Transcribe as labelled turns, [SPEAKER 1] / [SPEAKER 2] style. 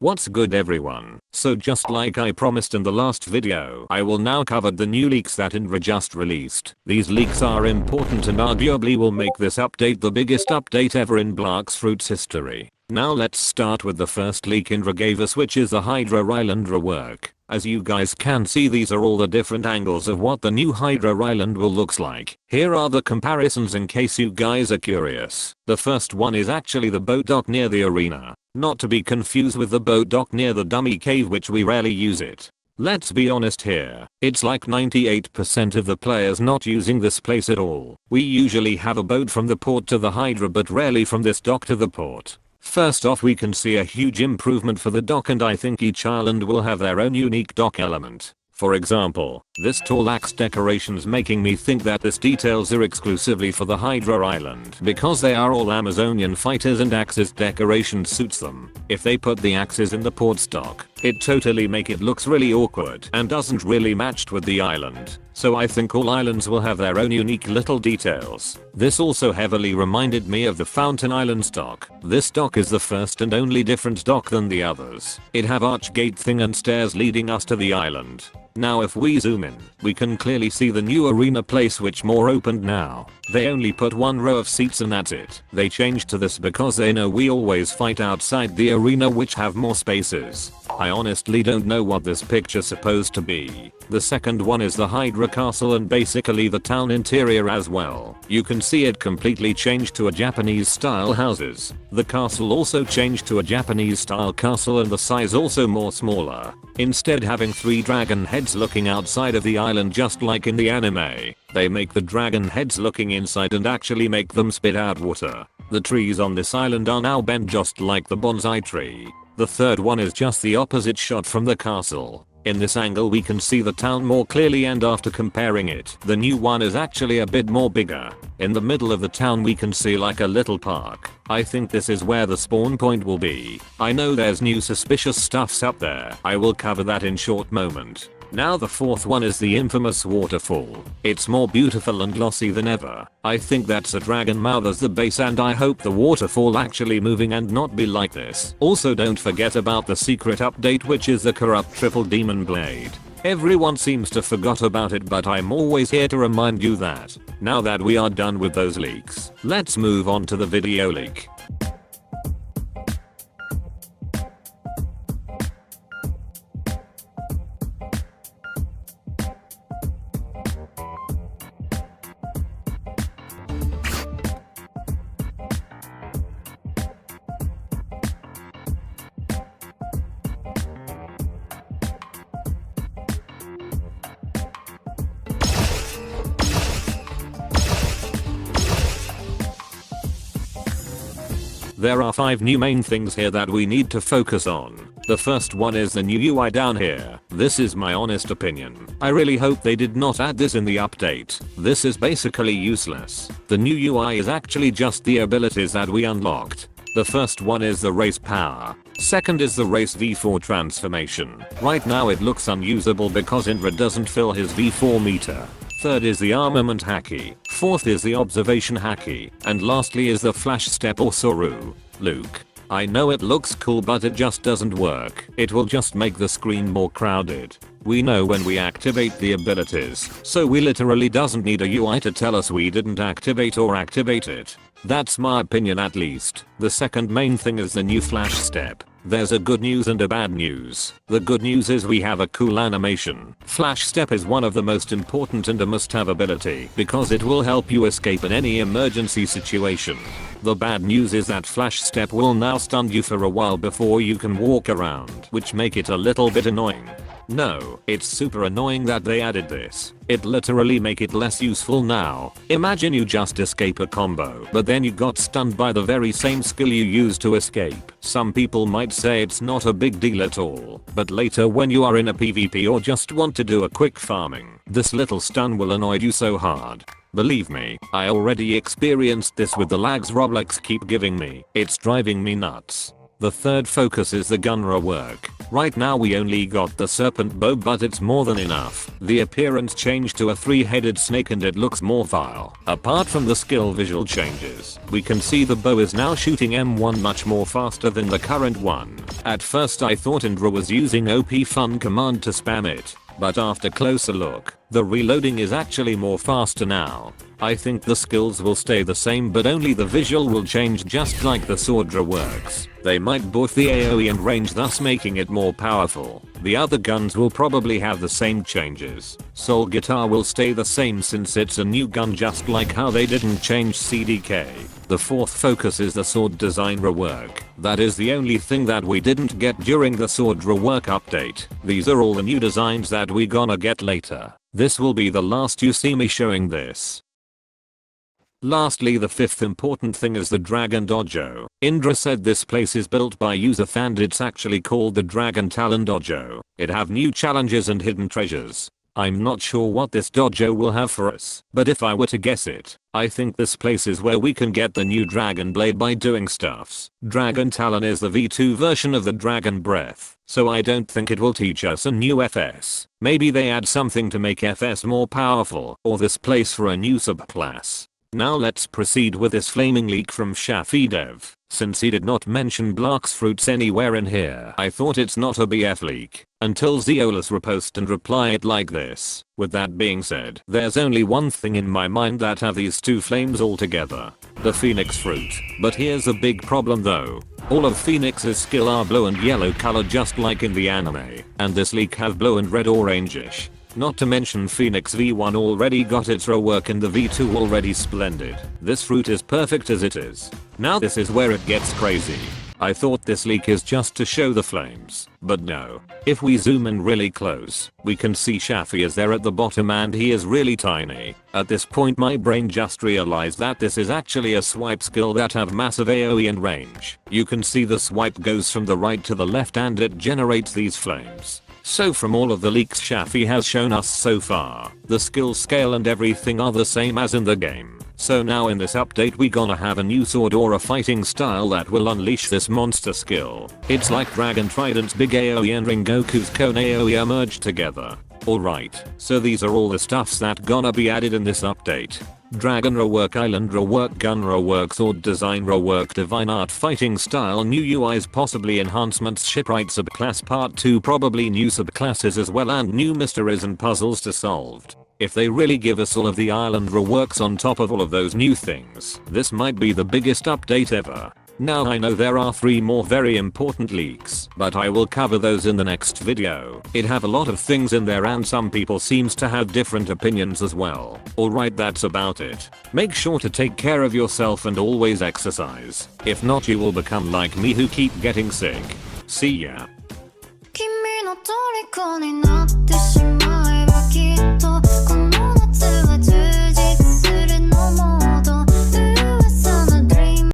[SPEAKER 1] What's good everyone? So just like I promised in the last video, I will now cover the new leaks that Hydra just released. These leaks are important and arguably will make this update the biggest update ever in Blox Fruit's history. Now let's start with the first leak Hydra gave us, which is the Hydra Island rework. As you guys can see, these are all the different angles of what the new Hydra Island will looks like. Here are the comparisons in case you guys are curious. The first one is actually the boat dock near the arena. Not to be confused with the boat dock near the dummy cave, which we rarely use it. Let's be honest here, it's like 98% of the players not using this place at all. We usually have a boat from the port to the Hydra, but rarely from this dock to the port. First off, we can see a huge improvement for the dock, and I think each island will have their own unique dock element. For example, this tall axe decorations making me think that these details are exclusively for the Hydra Island because they are all Amazonian fighters and axes decoration suits them. If they put the axes in the port stock, it totally make it looks really awkward and doesn't really match with the island. So I think all islands will have their own unique little details. This also heavily reminded me of the Fountain Island dock. This dock is the first and only different dock than the others. It have arch gate thing and stairs leading us to the island. Now if we zoom in, we can clearly see the new arena place, which more opened now. They only put one row of seats and that's it. They changed to this because they know we always fight outside the arena, which have more spaces. I honestly don't know what this picture's supposed to be. The second one is the Hydra Castle and basically the town interior as well. You can see it completely changed to a Japanese style houses. The castle also changed to a Japanese style castle and the size also more smaller. Instead having 3 dragon heads looking outside of the island just like in the anime. They make the dragon heads looking inside and actually make them spit out water. The trees on this island are now bent just like the bonsai tree. The third one is just the opposite shot from the castle. In this angle we can see the town more clearly, and after comparing it, the new one is actually a bit more bigger. In the middle of the town we can see like a little park. I think this is where the spawn point will be. I know there's new suspicious stuffs up there. I will cover that in short moment. Now the fourth one is the infamous Waterfall. It's more beautiful and glossy than ever. I think that's a dragon mouth as the base, and I hope the waterfall actually moving and not be like this. Also don't forget about the secret update, which is the corrupt triple demon blade. Everyone seems to forgot about it, but I'm always here to remind you that. Now that we are done with those leaks, let's move on to the video leak. There are 5 new main things here that we need to focus on. The first one is the new UI down here. This is my honest opinion. I really hope they did not add this in the update. This is basically useless. The new UI is actually just the abilities that we unlocked. The first one is the race power. Second is the race V4 transformation. Right now it looks unusable because Hydra doesn't fill his V4 meter. Third is the armament haki. Fourth is the observation haki. And lastly is the Flashstep or Soru. Luke. I know it looks cool, but it just doesn't work. It will just make the screen more crowded. We know when we activate the abilities, so we literally doesn't need a UI to tell us we didn't activate or activate it. That's my opinion at least. The second main thing is the new Flashstep. There's a good news and a bad news. The good news is we have a cool animation. Flashstep is one of the most important and a must-have ability because it will help you escape in any emergency situation. The bad news is that Flashstep will now stun you for a while before you can walk around, which make it a little bit annoying. No, it's super annoying that they added this. It literally make it less useful now. Imagine you just escape a combo, but then you got stunned by the very same skill you used to escape. Some people might say it's not a big deal at all, but later when you are in a PvP or just want to do a quick farming, this little stun will annoy you so hard. Believe me, I already experienced this with the lags Roblox keep giving me. It's driving me nuts. The third focus is the gun rework. Right now we only got the Serpent Bow, but it's more than enough. The appearance changed to a 3-headed snake and it looks more vile. Apart from the skill visual changes, we can see the bow is now shooting M1 much more faster than the current one. At first I thought Indra was using OP fun command to spam it, but after closer look, the reloading is actually more faster now. I think the skills will stay the same, but only the visual will change, just like the sword reworks. They might buff the AoE and range, thus making it more powerful. The other guns will probably have the same changes. Soul Guitar will stay the same since it's a new gun, just like how they didn't change CDK. The fourth focus is the sword design rework. That is the only thing that we didn't get during the sword rework update. These are all the new designs that we gonna get later. This will be the last you see me showing this. Lastly, the fifth important thing is the Dragon Dojo. Indra said this place is built by Yusuf and it's actually called the Dragon Talon Dojo. It have new challenges and hidden treasures. I'm not sure what this dojo will have for us, but if I were to guess it, I think this place is where we can get the new Dragon Blade by doing stuffs. Dragon Talon is the V2 version of the Dragon Breath, so I don't think it will teach us a new FS. Maybe they add something to make FS more powerful, or this place for a new subclass. Now let's proceed with this flaming leak from Shafi Dev. Since he did not mention Blox fruits anywhere in here, I thought it's not a BF leak, until Zeolus repost and reply it like this. With that being said, there's only one thing in my mind that have these two flames all together. The Phoenix fruit. But here's a big problem though. All of Phoenix's skill are blue and yellow color, just like in the anime, and this leak have blue and red orangish. Not to mention Phoenix V1 already got its rework and the V2 already splendid. This fruit is perfect as it is. Now this is where it gets crazy. I thought this leak is just to show the flames, but no. If we zoom in really close, we can see Shafi is there at the bottom and he is really tiny. At this point my brain just realized that this is actually a swipe skill that have massive AoE and range. You can see the swipe goes from the right to the left and it generates these flames. So from all of the leaks Shafi has shown us so far, the skill scale and everything are the same as in the game. So now in this update we gonna have a new sword or a fighting style that will unleash this monster skill. It's like Dragon Trident's big AoE and Rengoku's Cone AoE are merged together. Alright, so these are all the stuffs that gonna be added in this update. Dragon rework, island rework, gun rework, sword design rework, divine art, fighting style, new UIs, possibly enhancements, shipwright subclass part 2, probably new subclasses as well, and new mysteries and puzzles to solve. If they really give us all of the island reworks on top of all of those new things, this might be the biggest update ever. Now I know there are 3 more very important leaks, but I will cover those in the next video. It have a lot of things in there and some people seems to have different opinions as well. Alright, that's about it. Make sure to take care of yourself and always exercise. If not, you will become like me who keep getting sick. See ya.